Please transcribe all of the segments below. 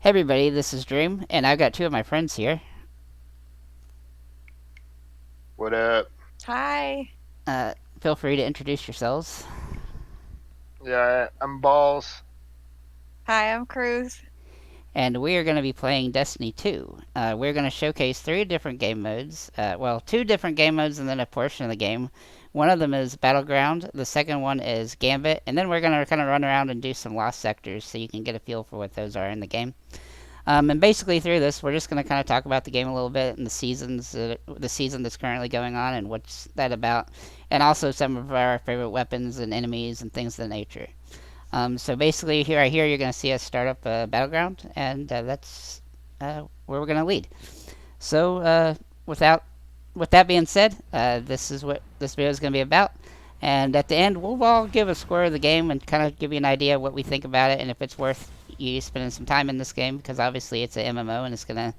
Hey everybody, this is Dream, and I've got two of my friends here. What up? Hi. Uh, Feel free to introduce yourselves. Yeah, I'm Balls. Hi, I'm Kruth. And we are going to be playing Destiny 2. We're going to showcase three different game modes. Two different game modes and then a portion of the game. One of them is Battleground, the second one is Gambit, and then we're going to kind of run around and do some lost sectors so you can get a feel for what those are in the game. And basically through this, we're just going to kind of talk about the game a little bit and the season that's currently going on and what's that about, and also some of our favorite weapons and enemies and things of the nature. So basically, right here, you're going to see us start up a battleground, and that's where we're going to lead. So, without with that being said, this is what this video is going to be about. And at the end, we'll all give a score of the game and kind of give you an idea of what we think about it and if it's worth you spending some time in this game, because obviously it's an MMO and it's going to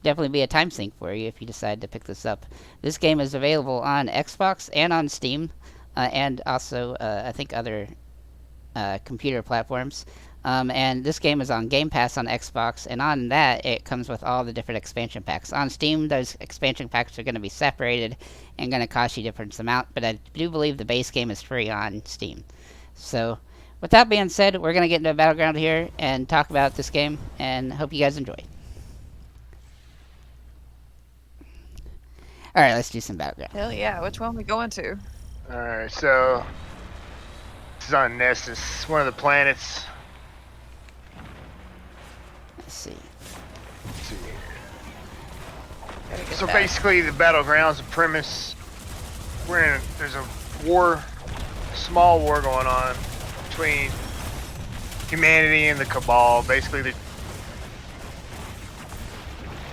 definitely be a time sink for you if you decide to pick this up. This game is available on Xbox and on Steam, and also I think other computer platforms. And this game is on Game Pass on Xbox, and on that it comes with all the different expansion packs. On Steam, those expansion packs are going to be separated and going to cost you a different amount, but I do believe the base game is free on Steam. So, with that being said, we're going to get into a battleground here and talk about this game, and hope you guys enjoy. Alright, let's do some battleground. Hell yeah, which one we going to? Alright, so this is on Nessus, one of the planets. Let's see. Let's see. Gotta get So that. basically, the battleground's a premise. There's a war, a small war going on between humanity and the Cabal. Basically, they're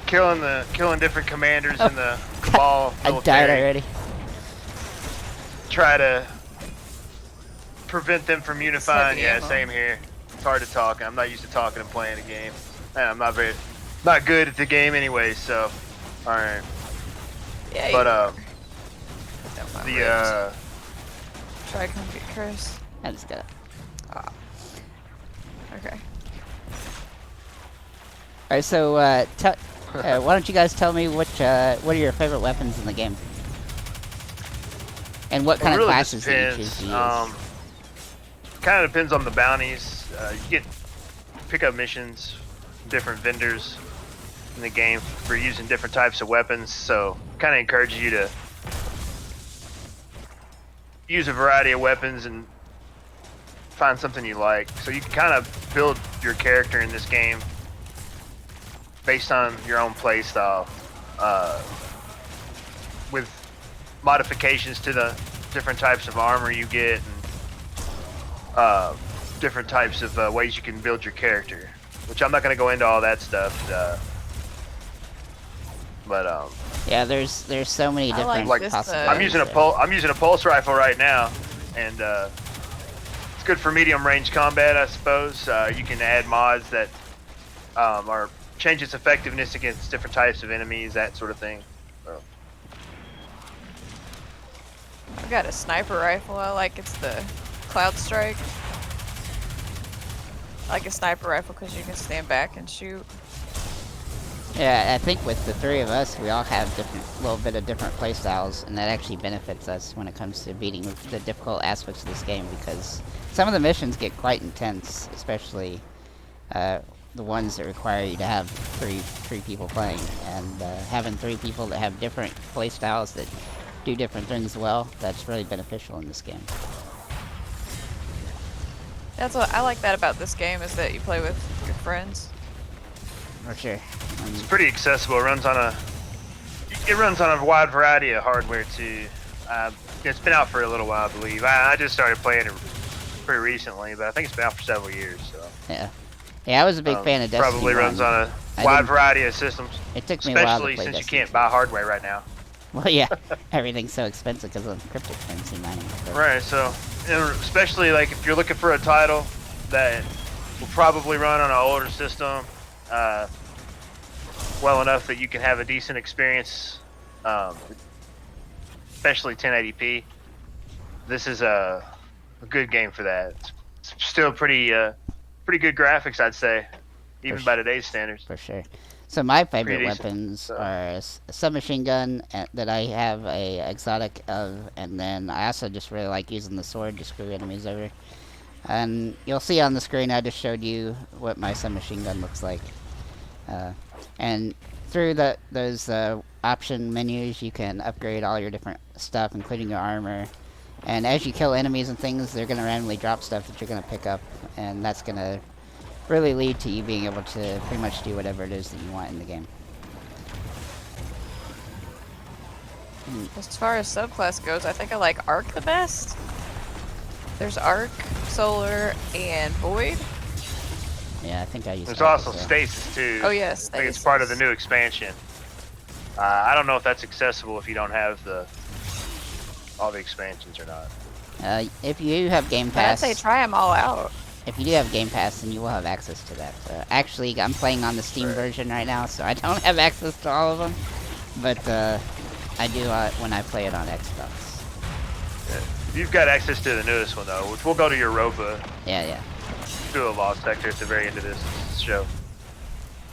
killing different commanders in the Cabal I military. died already. Try to prevent them from unifying. Heavy Yeah, ammo. same here. It's hard to talk. I'm not used to talking and playing a game. And I'm not good at the game anyway. So, all right. Yeah, But don't mind the try to come get Chris. I just got it. Okay. Alright, so why don't you guys tell me what are your favorite weapons in the game? And what kind it of really classes just do you depends. choose to use? Kind of depends on the bounties. You pick up missions, from different vendors in the game for using different types of weapons. So, kind of encourages you to use a variety of weapons and find something you like. So you can kind of build your character in this game based on your own play style, with modifications to the different types of armor you get and different types of ways you can build your character. Which I'm not going to go into all that stuff, but Yeah, there's so many I different like this, possibilities. I'm using a pulse rifle right now, and it's good for medium range combat, I suppose. You can add mods that are change its effectiveness against different types of enemies, that sort of thing. So. I've got a sniper rifle. I like it's the Cloud Strike. I like a sniper rifle because you can stand back and shoot. Yeah, I think with the three of us, we all have little bit of different play styles, and that actually benefits us when it comes to beating the difficult aspects of this game, because some of the missions get quite intense, especially the ones that require you to have three people playing, and having three people that have different play styles that do different things well, that's really beneficial in this game. That's what I like that about this game is that you play with your friends. For sure. It's pretty accessible. It runs on a wide variety of hardware too. It's been out for a little while, I believe. I just started playing it pretty recently, but I think it's been out for several years. So yeah, I was a big fan of Destiny. Probably runs 1. on a wide variety of systems. It took me a while to especially play since Destiny you can't 2. buy hardware right now. Well, yeah, everything's so expensive because of cryptocurrency mining. But Right. So, especially like if you're looking for a title that will probably run on an older system, well enough that you can have a decent experience, especially 1080p. This is a good game for that. It's still pretty good graphics, I'd say. even by today's standards. For sure. So my favorite Pretty decent, weapons so. are a submachine gun that I have a exotic of, and then I also just really like using the sword to screw enemies over. And you'll see on the screen I just showed you what my submachine gun looks like. And through those option menus, you can upgrade all your different stuff, including your armor. And as you kill enemies and things, they're going to randomly drop stuff that you're going to pick up, and that's going to really lead to you being able to pretty much do whatever it is that you want in the game. As far as subclass goes, I think I like Arc the best. There's Arc, Solar, and Void. Yeah, I think I use. There's also Stasis too. Oh yes, I think it's part of the new expansion. I don't know if that's accessible if you don't have all the expansions or not. If you have Game Pass, I'd say try them all out. If you do have Game Pass, then you will have access to that. Actually, I'm playing on the Steam version right now, so I don't have access to all of them. But I do when I play it on Xbox. Yeah. You've got access to the newest one though, which we'll go to Europa. Yeah. Do a lost sector at the very end of this show.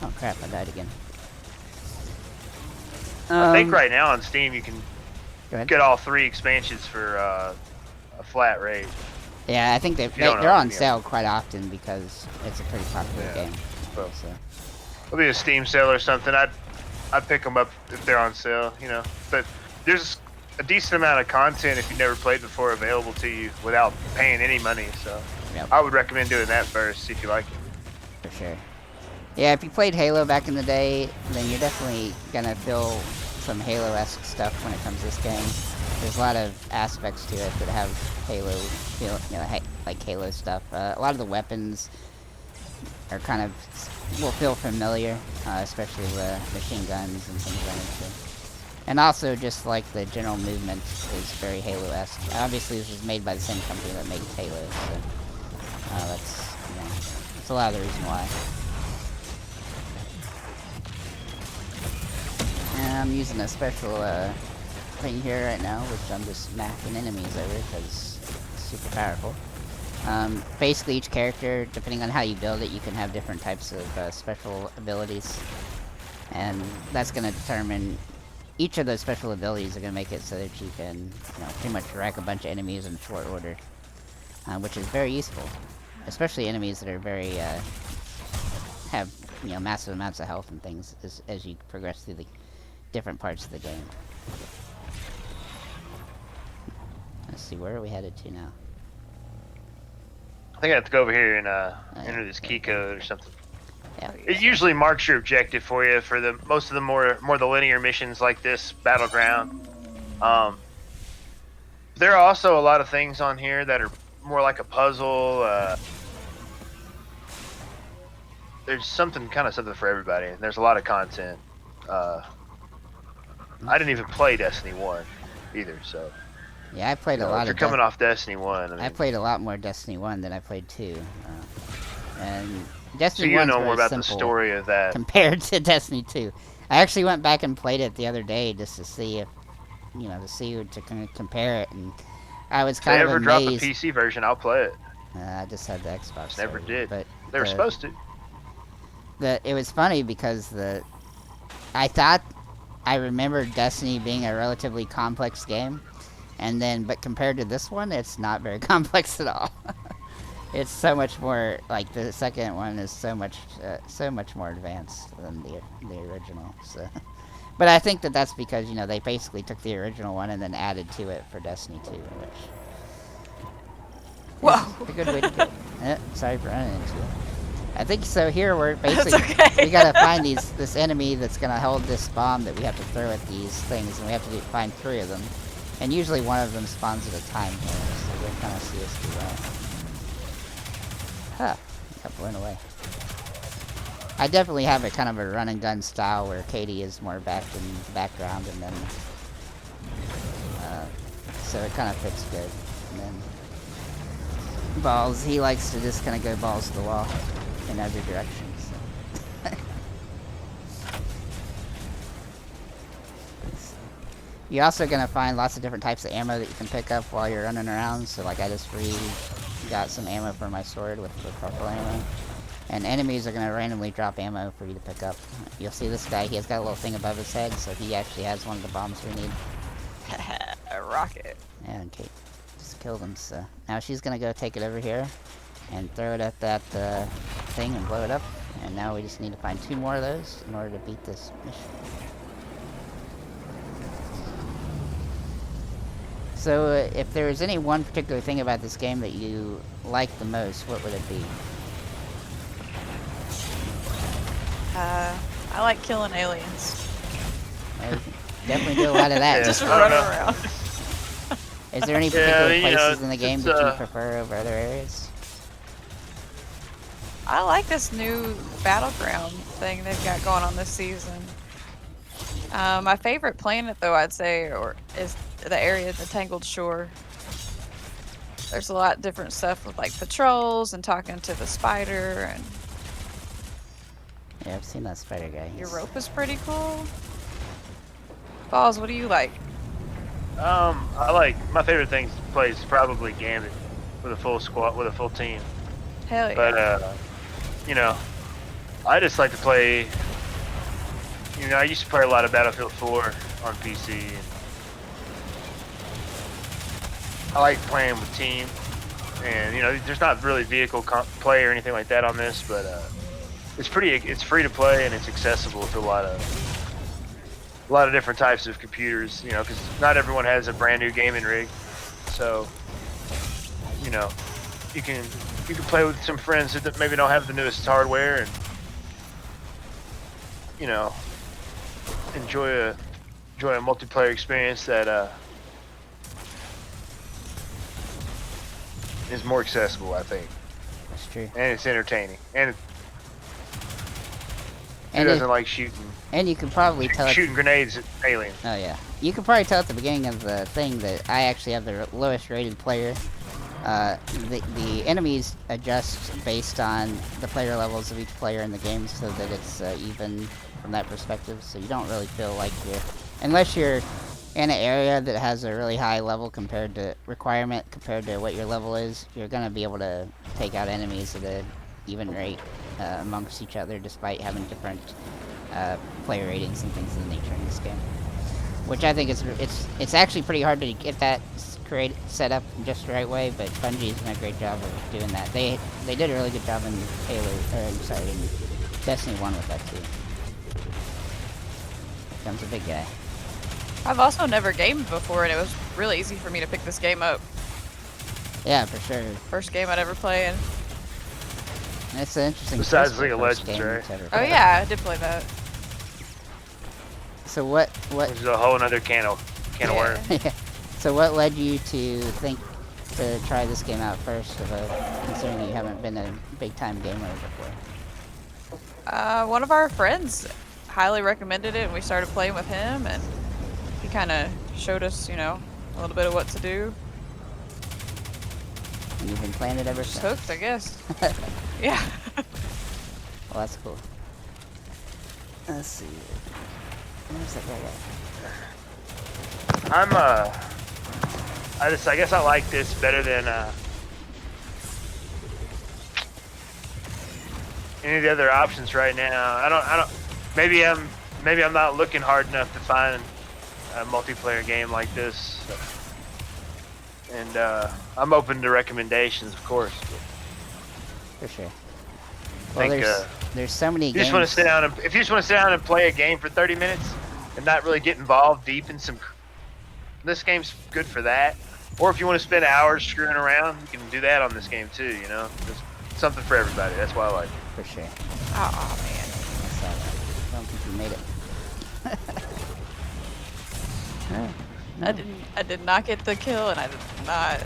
Oh crap! I died again. I think right now on Steam you can Go get all 3 expansions for a flat rate. Yeah, I think they're on sale quite often because it's a pretty popular game. Well, so. It'll be a Steam sale or something. I'd pick them up if they're on sale, you know. But there's a decent amount of content if you've never played before available to you without paying any money. So I would recommend doing that first, see if you like it. For sure. Yeah, if you played Halo back in the day, then you're definitely gonna feel some Halo-esque stuff when it comes to this game. There's a lot of aspects to it that have Halo feel, like Halo stuff. A lot of the weapons are kind of will feel familiar, especially the machine guns and things like that. And also, just like the general movement is very Halo-esque. Obviously, this was made by the same company that makes Halo, so that's a lot of the reason why. And I'm using a special thing here right now, which I'm just macking enemies over because it's super powerful. Basically, each character, depending on how you build it, you can have different types of special abilities, and that's going to determine each of those special abilities are going to make it so that you can, pretty much wreck a bunch of enemies in short order, which is very useful, especially enemies that are very have massive amounts of health and things as you progress through the different parts of the game. Let's see, where are we headed to now? I think I have to go over here and enter this key code or something. Yeah. It usually marks your objective for you for most of the more the linear missions like this Battleground. There are also a lot of things on here that are more like a puzzle. There's something for everybody. There's a lot of content. I didn't even play Destiny 1 either, so. Yeah, I played a lot. If you're coming off Destiny 1, I played a lot more Destiny 1 than I played 2, and Destiny 1's so you know more about the simple story of that compared to Destiny 2. I actually went back and played it the other day just to see if, to compare it, and I was kind of amazed. If they ever drop a PC version, I'll play it. I just had the Xbox. Never did. But they were supposed to. It was funny because I thought I remembered Destiny being a relatively complex game, but compared to this one, it's not very complex at all. It's so much more, like, the second one is so much more advanced than the original. So, but I think that's because they basically took the original one and then added to it for Destiny 2, which is a good way to go. Sorry for running into it. I think so. Here we're basically we gotta find this enemy that's gonna hold this bomb that we have to throw at these things, and we have to find 3 of them. And usually one of them spawns at a time here, so you'll kind of see us do that. Huh, got blown away. I definitely have a kind of a run and gun style where Katie is more back in the background, and then so it kind of fits good. And then Balls, he likes to just kind of go balls to the wall in every direction. So. You're also gonna find lots of different types of ammo that you can pick up while you're running around. So like I just got some ammo for my sword with the purple ammo. And enemies are going to randomly drop ammo for you to pick up. You'll see this guy, he has got a little thing above his head, so he actually has one of the bombs we need. A rocket. And Kate just killed him, so now she's going to go take it over here and throw it at that thing and blow it up. And now we just need to find 2 more of those in order to beat this mission. So, if there was any one particular thing about this game that you liked the most, what would it be? I like killing aliens. Well, you definitely do a lot of that. Yeah. Just I don't run know. around. Is there any particular you know, places in the game it's, that you prefer over other areas? I like this new battleground thing they've got going on this season. My favorite planet, though, I'd say, is the area, the Tangled Shore. There's a lot different stuff with like patrols and talking to the spider, and Yeah, I've seen that spider guy. your rope is pretty cool. Balls, what do you like? I like my favorite thing to play is probably Gambit with a full squad, with a full team. Hell yeah. But you know, I just like to play. You know, I used to play a lot of Battlefield 4 on PC. And I like playing with team, and you know, there's not really vehicle play or anything like that on this, but it's free to play and it's accessible to a lot of different types of computers. You know, because not everyone has a brand new gaming rig, so you know, you can play with some friends that maybe don't have the newest hardware, and you know, enjoy a multiplayer experience that is more accessible, I think. That's true. And it's entertaining. And who And doesn't like shooting you can probably tell. shooting grenades at aliens? Oh yeah, you can probably tell at the beginning of the thing that I actually have the lowest rated player. The enemies adjust based on the player levels of each player in the game, so that it's even from that perspective. So you don't really feel like unless you're in an area that has a really high level compared to what your level is, you're gonna be able to take out enemies at an even rate amongst each other, despite having different player ratings and things of the nature in this game. Which I think it's actually pretty hard to get that set up in just the right way, but Bungie's done a great job of doing that. They did a really good job in in Destiny 1 with that too. Becomes a big guy. I've also never gamed before, and it was really easy for me to pick this game up. Yeah, for sure. First game I'd ever play in. And it's an interesting. Besides twist for League of the first Legends, game right? it's ever Oh played. yeah, I did play that. So what? Which is a whole other can of worms. So what led you to think to try this game out first, considering you haven't been a big time gamer before? One of our friends highly recommended it, and we started playing with him, and he kind of showed us, you know, a little bit of what to do. And you've been playing it ever Just since. hooked, I guess. Yeah. Well, that's cool. Let's see. Where's that guy at? I guess I like this better than any of the other options right now. I don't. Maybe I'm not looking hard enough to find a multiplayer game like this. And I'm open to recommendations, of course. For sure. I Well, think, there's so many if games. you just want to sit down and play a game for 30 minutes and not really get involved deep in some, this game's good for that. Or if you want to spend hours screwing around, you can do that on this game too. You know, there's something for everybody. That's why I like it. For sure. Oh man. That's all right. I don't think you made it. I did not get the kill, and I did not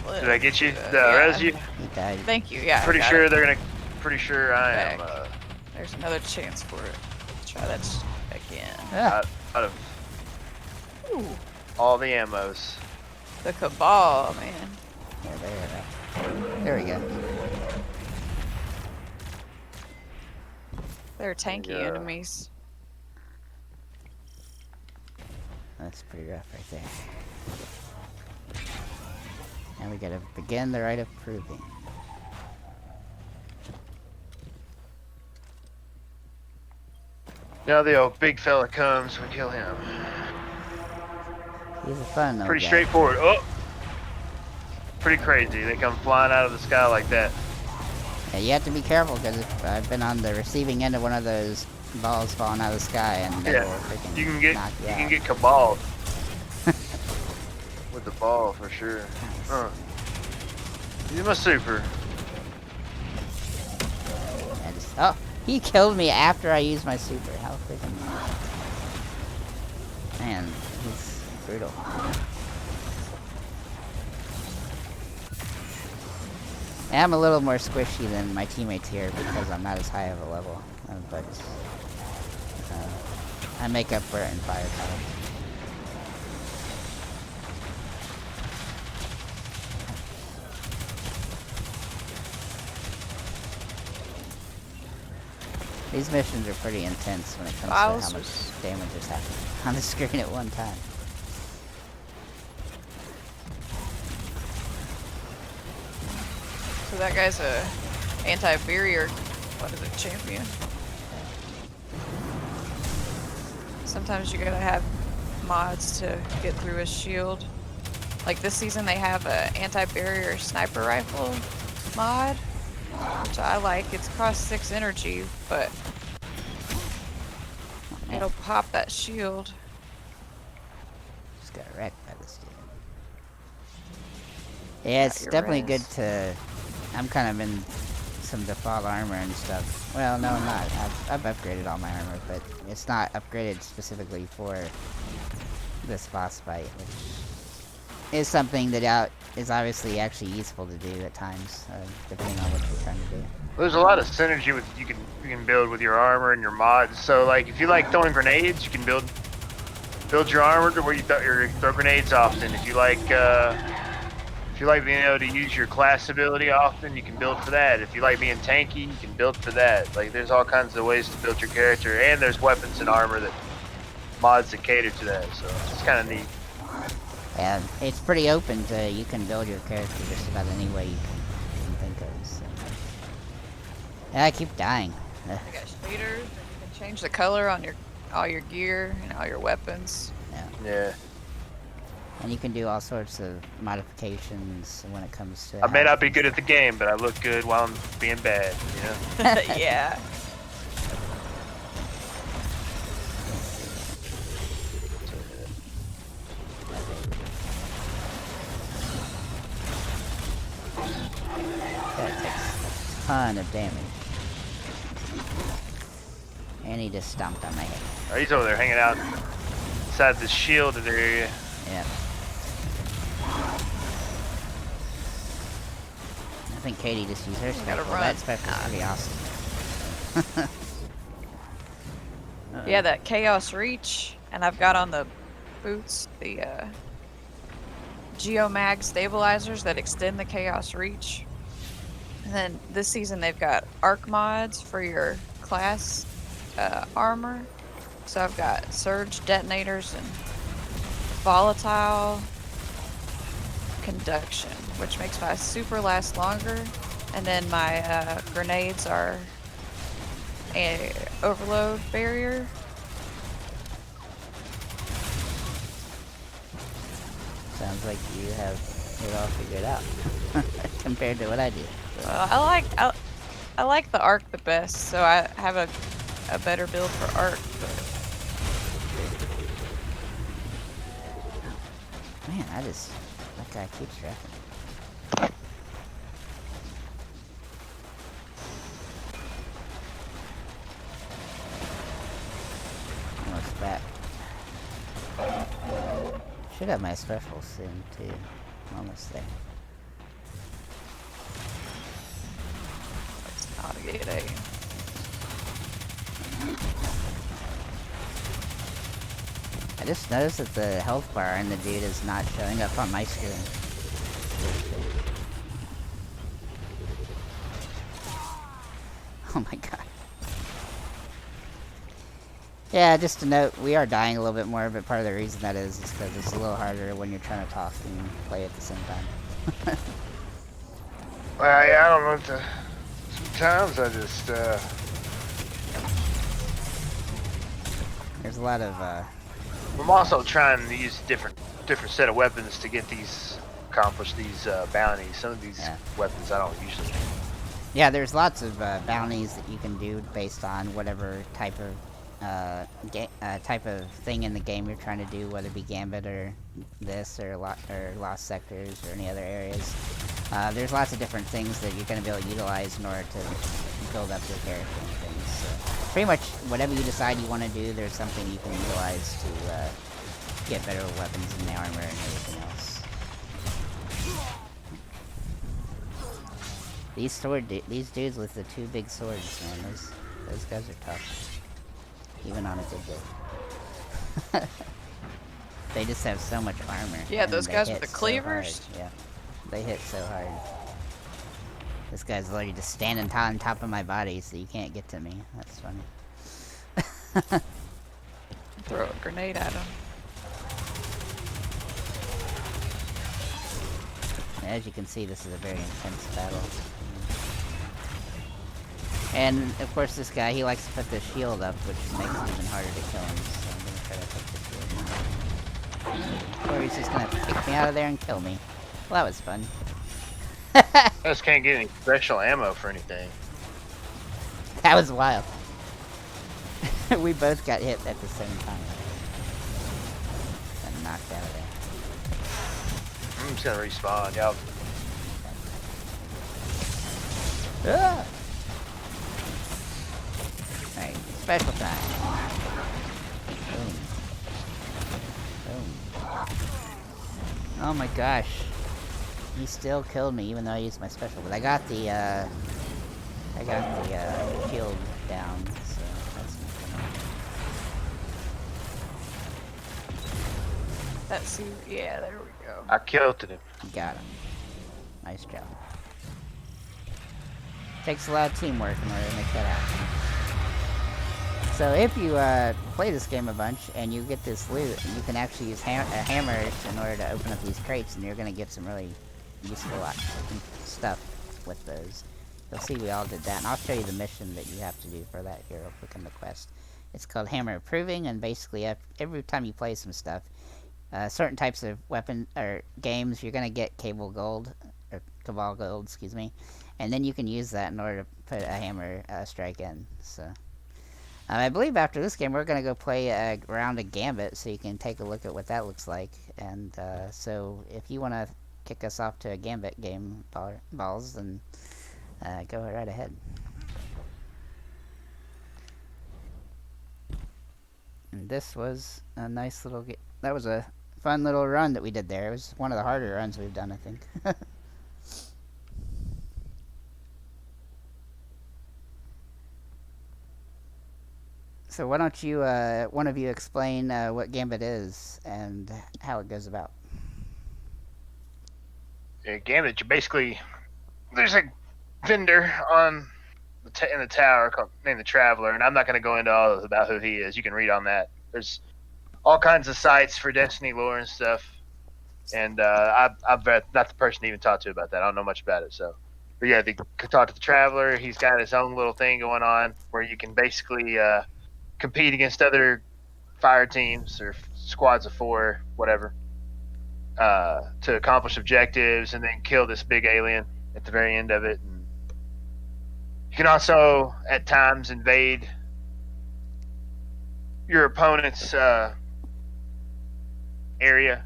live. Did I get you? Yeah. Res you? You died. Thank you. Yeah. I Pretty got sure it. Pretty sure I am. Back. There's another chance for it. Let's try that again. Ah, Out of Ooh, all the ammos. the Cabal, man. there we go. They're tanky Yeah. enemies. That's pretty rough right there. And we gotta begin the rite of proving. Now the old big fella comes, we kill him. He's a fun little Pretty guy. straightforward. Oh! Pretty crazy. They come flying out of the sky like that. Yeah, you have to be careful because I've been on the receiving end of one of those balls falling out of the sky, and they will freaking you knock you out. can get cabaled with the ball for sure. Use my super. Oh, he killed me after I used my super. How freaking man, he's brutal. And I'm a little more squishy than my teammates here because I'm not as high of a level, but I make up for it in firepower. These missions are pretty intense when it comes to how much damage is happening on the screen at one time. So that guy's a anti-barrier, what is it, champion? Sometimes you gotta have mods to get through his shield. Like this season they have a anti-barrier sniper rifle mod, which I like. It's cost 6 energy, but it'll pop that shield. Just got wrecked by this dude. Yeah, it's definitely good to... I'm kind of in some default armor and stuff. Well, no, I'm not. I've upgraded all my armor, but it's not upgraded specifically for this boss fight, which is something that is obviously actually useful to do at times, depending on what you're trying to do. There's a lot of synergy with you can build with your armor and your mods. So like if you like throwing grenades, you can build your armor to where you throw grenades often. If you like being able to use your class ability often, you can build for that. If you like being tanky, you can build for that. Like there's all kinds of ways to build your character, and there's weapons and armor that mods that cater to that. So it's kind of neat. Yeah, it's pretty open to you can build your character just about any way you can think of. So. Yeah, I keep dying. I got shaders, and you can change the color on all your gear and all your weapons. Yeah. And you can do all sorts of modifications when it comes to... I may not be good at the game, but I look good while I'm being bad, you know? Yeah. That takes a ton of damage. And he just stomped on my head. Oh, he's over there hanging out inside the shielded area. Yeah. I think Katie just used her special. That special is pretty awesome. Yeah, that Chaos Reach, and I've got on the boots the Geomag stabilizers that extend the Chaos Reach. And then this season they've got arc mods for your class armor. So I've got surge detonators and volatile conduction, which makes my super last longer. And then my grenades are a overload barrier. Sounds like you have it all figured out compared to what I did. Well, I like the arc the best, so I have a better build for arc. But... Man, that guy keeps tracking. Almost back. Should have my special soon too. Almost there. It's not a good idea. I just noticed that the health bar in the dude is not showing up on my screen. Oh my god. Yeah, just to note, we are dying a little bit more, but part of the reason that is because it's a little harder when you're trying to talk and play at the same time. Well, yeah, I don't know what to... Sometimes I just, a lot of I'm also trying to use different set of weapons to get accomplish these bounties. Some of these weapons I don't usually. Yeah, there's lots of bounties that you can do based on whatever type of type of thing in the game you're trying to do, whether it be Gambit or this or Lost Sectors or any other areas. There's lots of different things that you're going to be able to utilize in order to build up your character and things. So pretty much whatever you decide you want to do, there's something you can utilize to get better weapons in the armor and everything else. These dudes with the 2 big swords, man, those guys are tough. Even on a good day. They just have so much armor. Yeah, those guys with the cleavers? So yeah, they hit so hard. This guy's literally just standing on top of my body, so you can't get to me. That's funny. Throw a grenade at him. As you can see, this is a very intense battle. And, of course, this guy, he likes to put the shield up, which makes it even harder to kill him, so I'm gonna try to put the shield on. Or he's just gonna kick me out of there and kill me. Well, that was fun. I just can't get any special ammo for anything. That was wild. We both got hit at the same time. Got knocked out of there. I'm just gonna respawn, yep. Ah! Alright, special time. Boom. Boom. Oh my gosh. He still killed me even though I used my special, but I got the shield down, so that's not gonna... That's yeah, there we go. I killed him. Got him. Nice job. Takes a lot of teamwork in order to make that happen. So if you play this game a bunch and you get this loot, you can actually use a hammer in order to open up these crates, and you're going to get some really useful stuff with those. You'll see we all did that, and I'll show you the mission that you have to do for that here real quick in the quest. It's called Hammer Approving, and basically every time you play some stuff, certain types of weapon or games, you're going to get Cabal Gold, or Cabal Gold, excuse me, and then you can use that in order to put a hammer strike in. So I believe after this game we're going to go play a round of Gambit, so you can take a look at what that looks like. And so if you want to kick us off to a Gambit game, Balls, then go right ahead. And this was a nice little that was a fun little run that we did there. It was one of the harder runs we've done, I think. So why don't you, one of you, explain what Gambit is and how it goes about? Yeah, Gambit, you basically, there's a vendor on in the tower named the Traveler, and I'm not going to go into all about who he is. You can read on that. There's all kinds of sites for Destiny lore and stuff, and I'm not the person to even talk to about that. I don't know much about it, so. But yeah, you can talk to the Traveler. He's got his own little thing going on where you can basically compete against other fire teams or squads of 4, whatever, to accomplish objectives and then kill this big alien at the very end of it. And you can also, at times, invade your opponent's area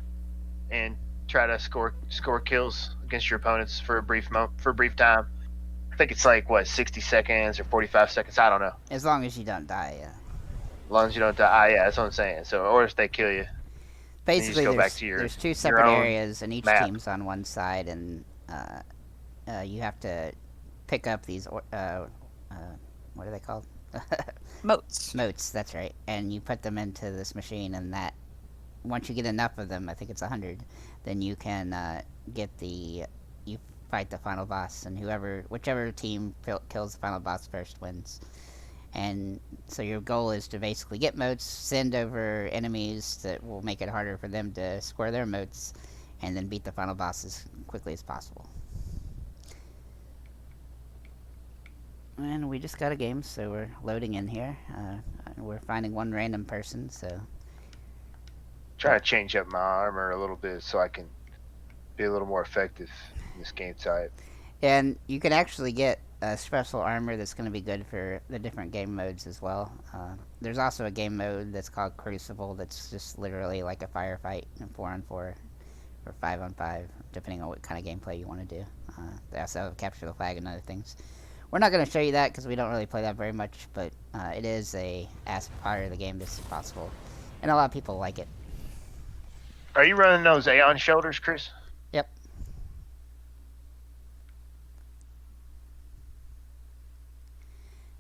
and try to score kills against your opponents for a brief time. I think it's like 60 seconds or 45 seconds. I don't know. As long as you don't die, yeah. As long as you don't die, yeah, that's what I'm saying. So, or if they kill you, basically, there's 2 separate areas, and each map. team's on one side, and you have to pick up these. What are they called? Moats. Moats. That's right. And you put them into this machine, and that once you get enough of them, I think it's 100, then you can you fight the final boss, and whichever team kills the final boss first wins. And so your goal is to basically get moats, send over enemies that will make it harder for them to score their moats, and then beat the final boss as quickly as possible. And we just got a game, so we're loading in here. we're finding one random person, so Trying to change up my armor a little bit so I can be a little more effective in this game type. and you can actually get a special armor that's going to be good for the different game modes as well. There's also a game mode that's called Crucible that's just literally like a firefight in 4-on-4 or 5-on-5, depending on what kind of gameplay you want to do. They also have Capture the Flag and other things. We're not going to show you that because we don't really play that very much, but it is a part of the game that's possible, and a lot of people like it. Are you running those Aeon shoulders, Chris? Yep.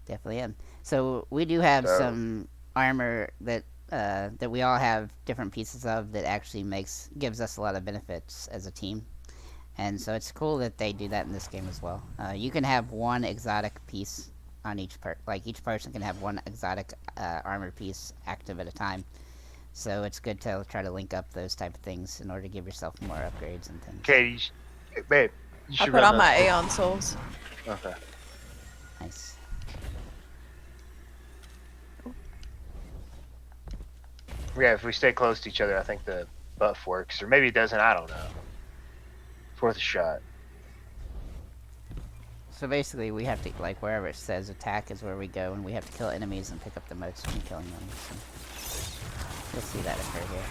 Definitely am. So we do have some armor that that we all have different pieces of that actually gives us a lot of benefits as a team. And so it's cool that they do that in this game as well. You can have one exotic piece on each like each person can have one exotic armor piece active at a time. So it's good to try to link up those type of things in order to give yourself more upgrades and things. Okay, babe. You I should put run on my those. Aeon souls. Okay. Nice. Yeah, if we stay close to each other, I think the buff works, or maybe it doesn't. I don't know. Fourth shot. So basically, we have to, like, wherever it says attack is where we go, and we have to kill enemies and pick up the motes when killing them. So you'll see that occur here.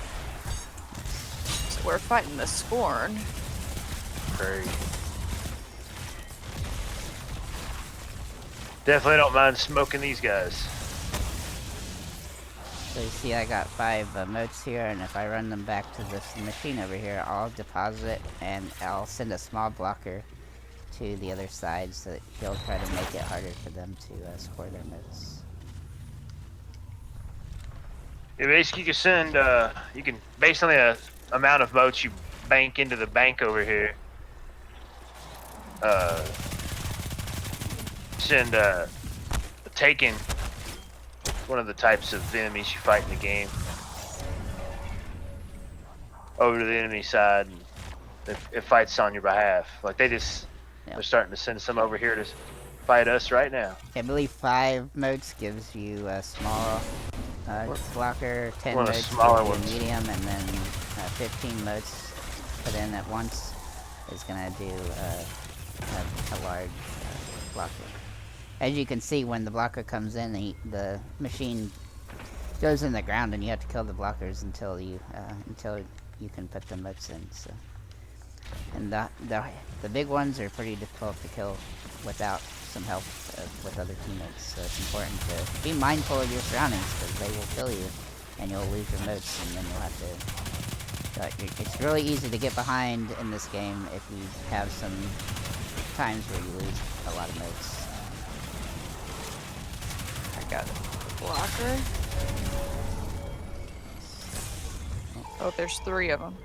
So we're fighting the Scorn. Great. Definitely don't mind smoking these guys. So you see I got 5 motes here, and if I run them back to this machine over here, I'll deposit it, and I'll send a small blocker to the other side so that he'll try to make it harder for them to score their motes. Yeah, basically you can send, you can, based on the amount of motes you bank into the bank over here, send, taking one of the types of enemies you fight in the game over to the enemy side, and it fights on your behalf. Like they're starting to send some over here to fight us right now. I believe 5 motes gives you a small blocker, 10 One of the motes smaller gives you ones. medium, and then 15 motes put in at once is gonna do a large blocker. As you can see, when the blocker comes in, the machine goes in the ground, and you have to kill the blockers until you can put the motes in. So, and the big ones are pretty difficult to kill without some help with other teammates. So it's important to be mindful of your surroundings because they will kill you, and you'll lose your motes, and then you'll have to. It's really easy to get behind in this game if you have some times where you lose a lot of motes. I got a blocker. Oh, there's 3 of them.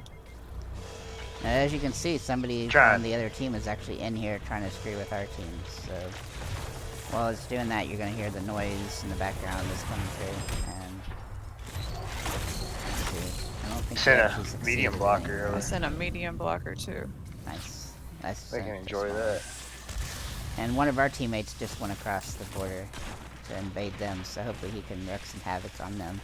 Now, as you can see, somebody from the other team is actually in here trying to screw with our team. So while it's doing that, you're going to hear the noise in the background that's coming through. And let's see. I don't think Send they a actually succeeded medium in blocker anything. over. I sent a medium blocker too. Nice. That's They can just enjoy fine. that. And one of our teammates just went across the border to invade them, so hopefully he can wreak some havoc on them.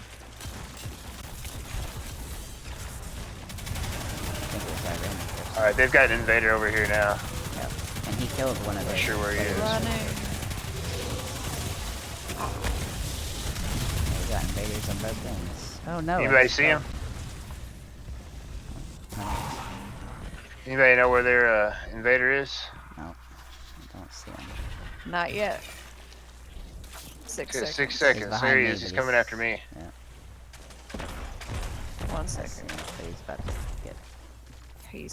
I think it was our random person. Alright, they've got an invader over here now. Yep. And he killed one of Not those. sure where he is. Running. We got invaders on both ends. Oh no. Anybody see him? Anybody know where their invader is? No, I don't see him. Not yet. 6 Okay, seconds. 6 seconds. behind There he me, is. He's but coming he's- after me. Yeah, 1 I see second. him, but he's about to get.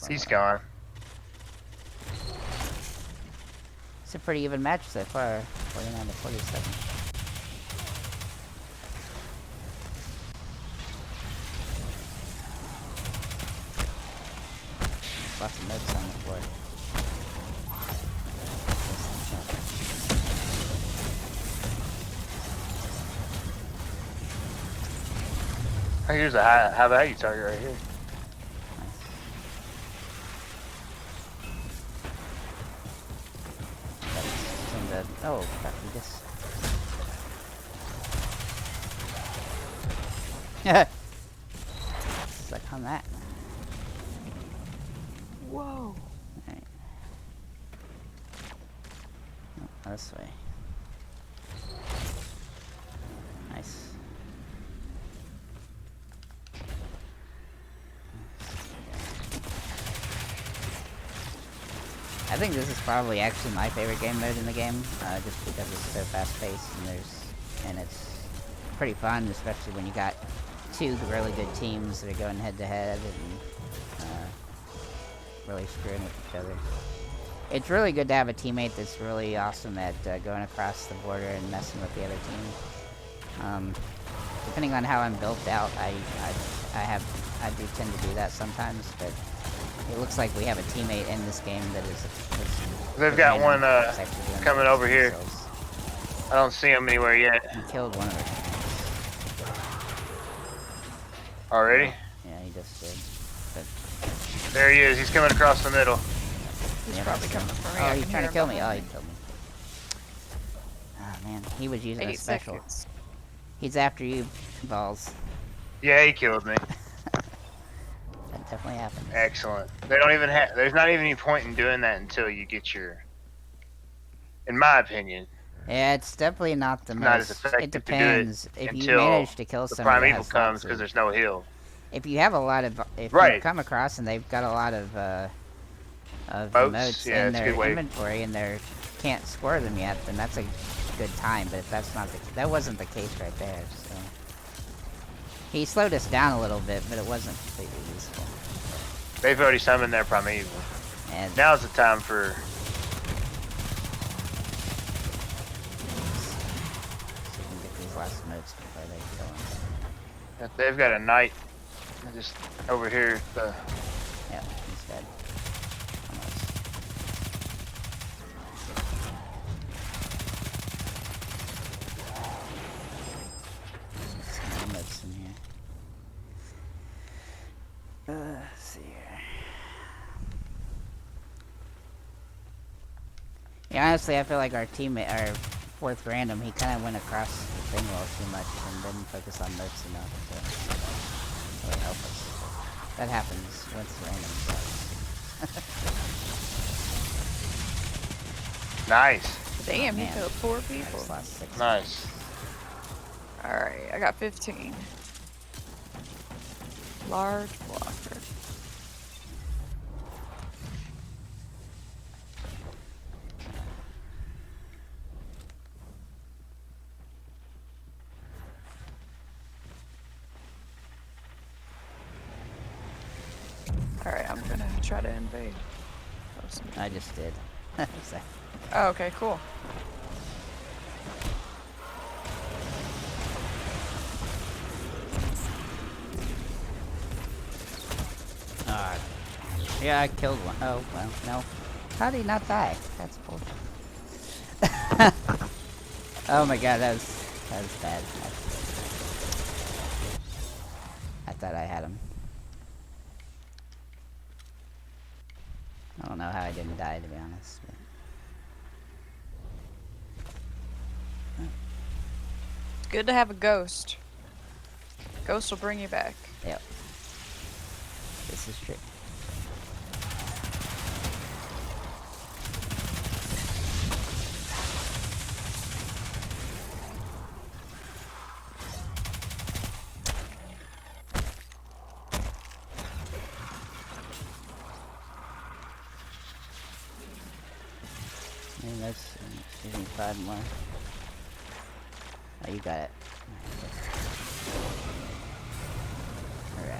He's gone. It's a pretty even match so far. 49 to 47. Lots of notes on the floor. Oh, here's a high value target right here. Oh, crap, we just... Suck on that. Whoa. Alright. Oh, this way. Nice. I think this is probably actually my favorite game mode in the game, just because it's so fast-paced and it's pretty fun, especially when you got two really good teams that are going head-to-head and really screwing with each other. It's really good to have a teammate that's really awesome at going across the border and messing with the other team. Depending on how I'm built out, I do tend to do that sometimes, but it looks like we have a teammate in this game that is They've got one coming over here. Themselves. I don't see him anywhere yet. He killed one of our teammates. Already? Yeah, he just did. But there he is. He's coming across the middle. He's probably coming for me. oh, I he's can trying hear to kill him me. Oh, behind he killed me. Oh man, he was using a 8 special. seconds. He's after you, Balls. Yeah, he killed me. That definitely happened. Excellent. They don't even have. There's not even any point in doing that until you get your. In my opinion. Yeah, it's definitely not the Not as most. effective It depends. to do it If you until manage to kill the somebody that primeval has comes lots because of, there's no heal. if you have a lot of, if Right. you come across and they've got a lot of Boats? emotes Yeah, in it's a their good way. inventory and they can't score them yet, then that's a good time. But if that's not that wasn't the case right there. So he slowed us down a little bit, but it wasn't completely useful. They've already summoned their primeval. And Now's the time for. see if we can get these last emotes before they kill him. They've got a knight just over here. Yeah, he's dead. Almost. Some emotes in here. Let's see here. Yeah, honestly, I feel like our teammate, our fourth random, he kind of went across the thing wall too much and didn't focus on moats enough to really help us. That happens once random sucks. Nice. Damn, he Man. killed 4 I people. just lost 6. Nice. Alright, I got 15. Large blocker. Alright, I'm gonna try to invade. I just did. So, Oh, okay, cool. yeah, I killed one. Oh, well, no. How did he not die? That's bullshit. Oh my god, that was bad. I thought I had him. I don't know how I didn't die, to be honest. But... It's good to have a ghost. Ghost will bring you back. Yep. This is true. Maybe that's give me 5 more. Oh, you got it. Alright.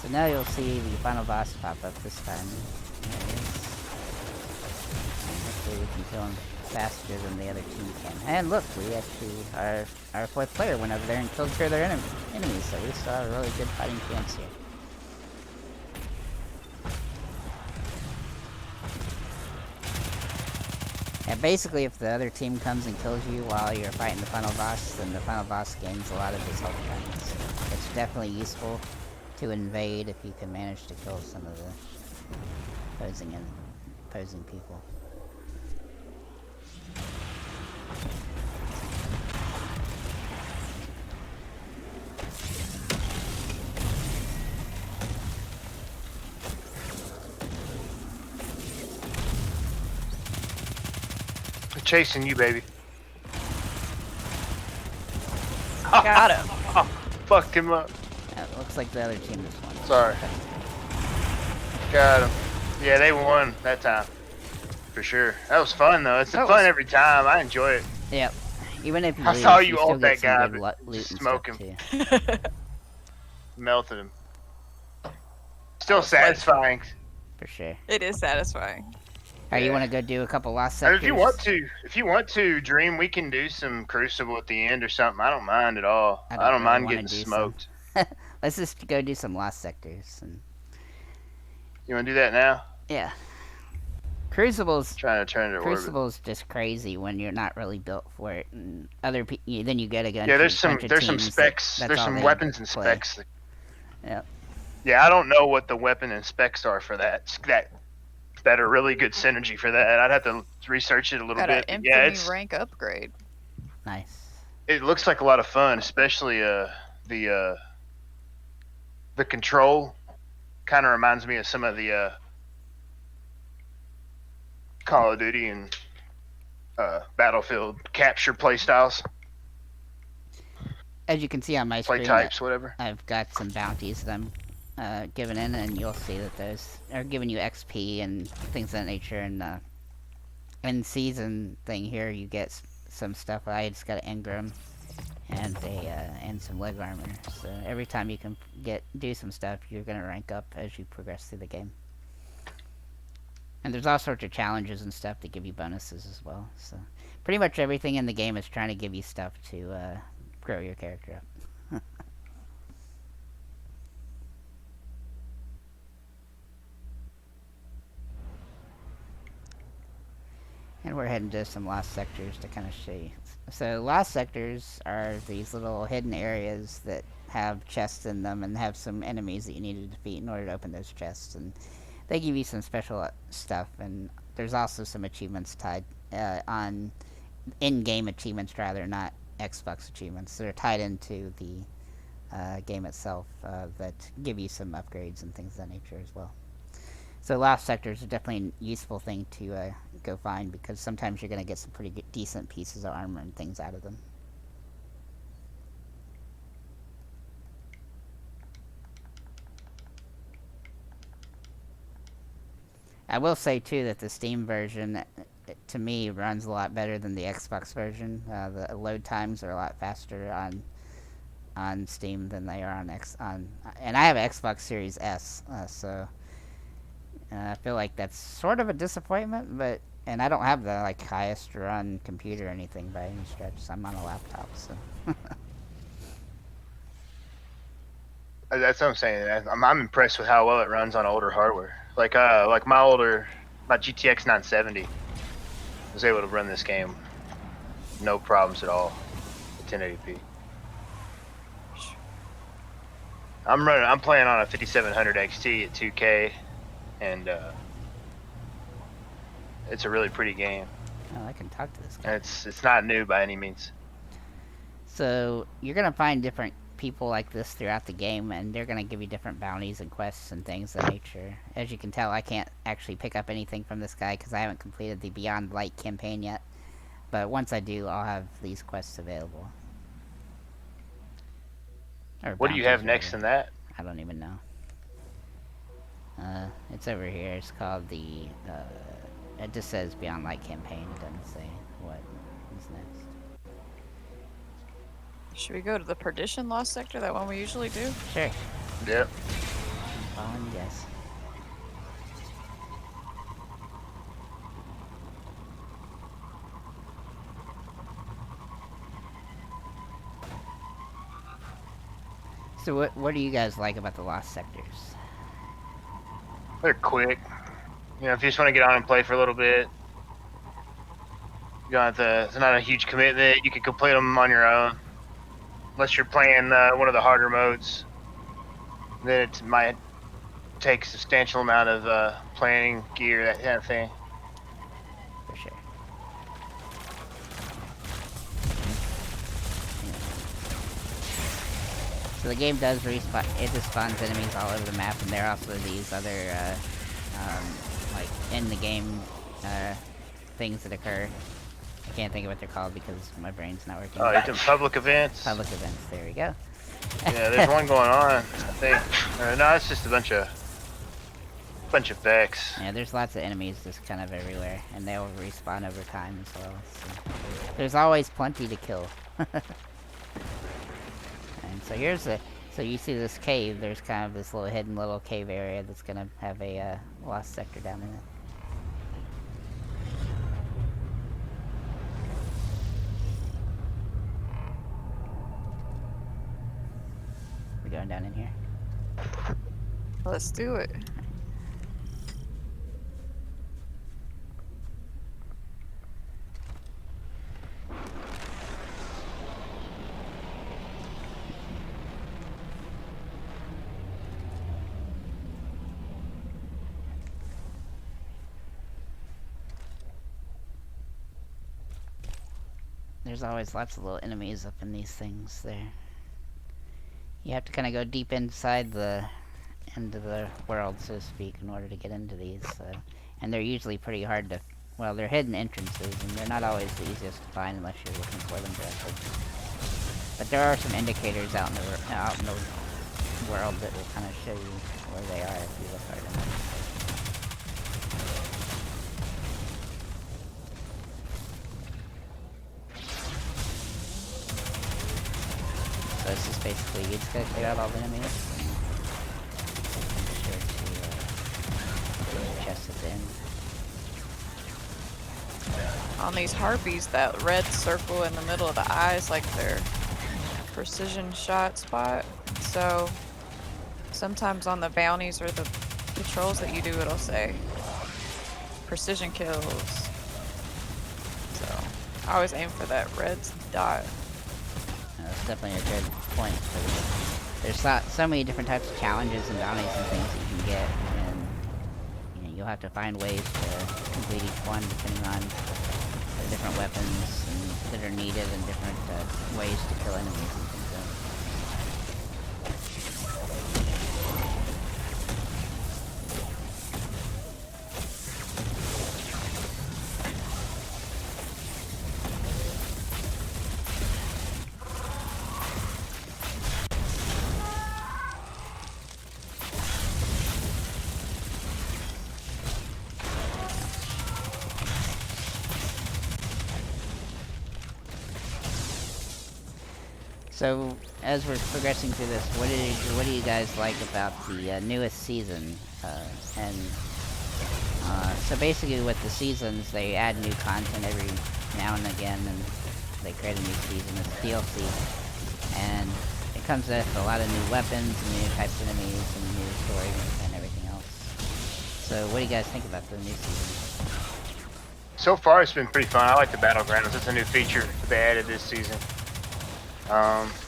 So now you'll see the final boss pop up this time. There it is. And hopefully we can kill him faster than the other team can. And look, we actually, our fourth player went over there and killed 2 of their enemies, so we saw a really good fighting chance here. And basically, if the other team comes and kills you while you're fighting the final boss, then the final boss gains a lot of his health points. It's definitely useful to invade if you can manage to kill some of the opposing people. chasing you, baby. Got him. Oh, fucked him up. It looks like the other team just won. Sorry. Got him. Yeah, they won that time. For sure. That was fun, though. It's fun every time. I enjoy it. Yep. Even if you I lose, saw you still ult get that some guy, good but loot and smoke stuff, him. too. Melted him. Still satisfying. For sure. It is satisfying. Alright, you want to go do a couple lost And sectors? if you want to, Dream, we can do some Crucible at the end or something. I don't mind at all. I don't really mind wanna getting do smoked. Let's just go do some lost sectors. And You want to do that now? yeah. Crucible's Trying to turn it to orbit. Crucible's just crazy when you're not really built for it, and other then you get a gun. Yeah, there's some specs. There's some weapons and play. specs. Yep. Yeah, I don't know what the weapon and specs are for that are really good synergy for that. I'd have to research it a little Got bit. an Yeah, infamy rank upgrade. Nice. it looks like a lot of fun, especially the control kind of reminds me of some of the Call of Duty and Battlefield capture play styles, As you can see on my play screen, types, whatever. I've got some bounties that I'm giving in, and you'll see that those are giving you XP and things of that nature. And in season thing here, you get some stuff. I just got an engram and and some leg armor. So every time you can do some stuff, you're gonna rank up as you progress through the game. And there's all sorts of challenges and stuff that give you bonuses as well. So pretty much everything in the game is trying to give you stuff to grow your character up. And we're heading to some lost sectors to kind of show you. So lost sectors are these little hidden areas that have chests in them and have some enemies that you need to defeat in order to open those chests. And they give you some special stuff, and there's also some achievements tied on in-game achievements, rather, not Xbox achievements. They're tied into the game itself that give you some upgrades and things of that nature as well. So lost sectors are definitely a useful thing to go find, because sometimes you're going to get some pretty decent pieces of armor and things out of them. I will say too that the Steam version, to me, runs a lot better than the Xbox version. The load times are a lot faster on Steam than they are on and I have an Xbox Series S, so I feel like that's sort of a disappointment. And I don't have the highest run computer or anything by any stretch. So I'm on a laptop, so. That's what I'm saying. I'm impressed with how well it runs on older hardware. Like my GTX 970 was able to run this game no problems at all at 1080p. I'm playing on a 5700 XT at 2K, and it's a really pretty game. Oh, I can talk to this guy. And it's not new by any means. So you're gonna find different people like this throughout the game, and they're gonna give you different bounties and quests and things of that nature. As you can tell, I can't actually pick up anything from this guy because I haven't completed the Beyond Light campaign yet. But once I do, I'll have these quests available. What do you have next in that? I don't even know. It's over here. It's called the. It just says Beyond Light campaign. It doesn't say what is next. Should we go to the Perdition Lost Sector, that one we usually do? Sure. Yep. Following you guys. So what do you guys like about the Lost Sectors? They're quick. You know, if you just want to get on and play for a little bit, you don't have to, it's not a huge commitment. You can complete them on your own. Unless you're playing one of the harder modes, then it might take a substantial amount of planning, gear, that kind of thing. For sure. So the game does respawn. It just spawns enemies all over the map, and there are also these other, like in the game things that occur can't think of what they're called because my brain's not working. Oh, you're doing public events? Public events, there we go. Yeah, there's one going on, I think. No, it's just a bunch of Vex. Yeah, there's lots of enemies just kind of everywhere, and they'll respawn over time as well. So there's always plenty to kill. And so here's the... So you see this cave, there's kind of this little hidden little cave area that's gonna have a lost sector down in it. We're going down in here. Let's do it. There's always lots of little enemies up in these things there. You have to kind of go deep inside into the world, so to speak, in order to get into these. And they're usually pretty hard to... Well, they're hidden entrances, and they're not always the easiest to find unless you're looking for them directly. But there are some indicators out in the world that will kind of show you where they are if you look hard enough. So this is basically, you just gotta clear out all the enemies. And be sure to get the chest at the end. On these harpies, that red circle in the middle of the eye is like their precision shot spot. So sometimes on the bounties or the patrols that you do, it'll say precision kills. So I always aim for that red dot. That's definitely a good point. There's so many different types of challenges and bounties and things that you can get, and you know, you'll have to find ways to complete each one depending on the different weapons that are needed and different ways to kill enemies and things like that. So, as we're progressing through this, what do you guys like about the newest season? So basically with the seasons, they add new content every now and again, and they create a new season. It's DLC, and it comes with a lot of new weapons, and new types of enemies, and new story and everything else. So what do you guys think about the new season? So far, it's been pretty fun. I like the battlegrounds. It's a new feature that they added this season.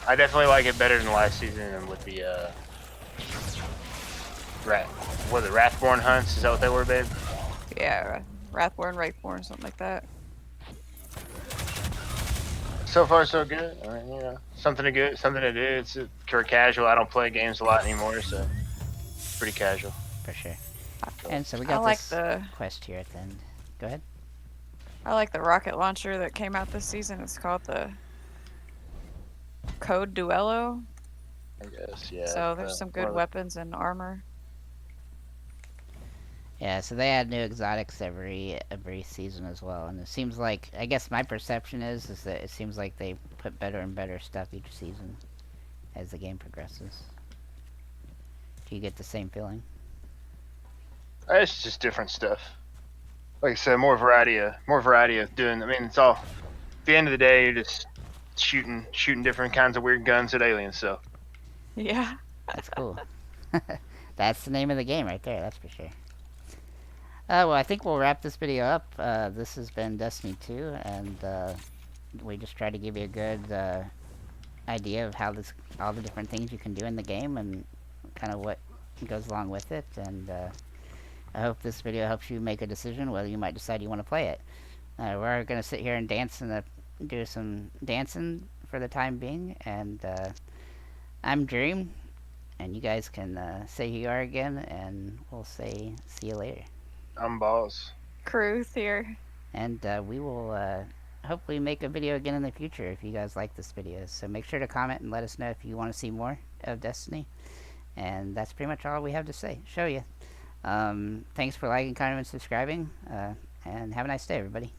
I definitely like it better than last season, and with the Wrathborn hunts. Is that what they were, babe? Yeah, Wrathborn, Wraithborn, something like that. So far, so good. I mean, you know, something to do. It's for casual. I don't play games a lot anymore, so pretty casual. For sure. And so we got this quest here at the end. Go ahead. I like the rocket launcher that came out this season. It's called the Code Duello. I guess, yeah. So there's some good weapons and armor. Yeah, so they add new exotics every season as well, and it seems like, I guess my perception is that it seems like they put better and better stuff each season as the game progresses. Do you get the same feeling? It's just different stuff. Like I said, more variety of doing. I mean, it's all. At the end of the day, you're just shooting different kinds of weird guns at aliens. So. Yeah. That's cool. That's the name of the game right there. That's for sure. Well, I think we'll wrap this video up. This has been Destiny 2, and we just tried to give you a good idea of how all the different things you can do in the game, and kind of what goes along with it. And I hope this video helps you make a decision whether you might decide you want to play it. We're going to sit here and dance and do some dancing for the time being, and I'm Dream, and you guys can say who you are again, and we'll say see you later. I'm Boss. Kruth here. And we will hopefully make a video again in the future if you guys like this video. So make sure to comment and let us know if you want to see more of Destiny. And that's pretty much all we have to show you. Thanks for liking, commenting, and subscribing. And have a nice day, everybody.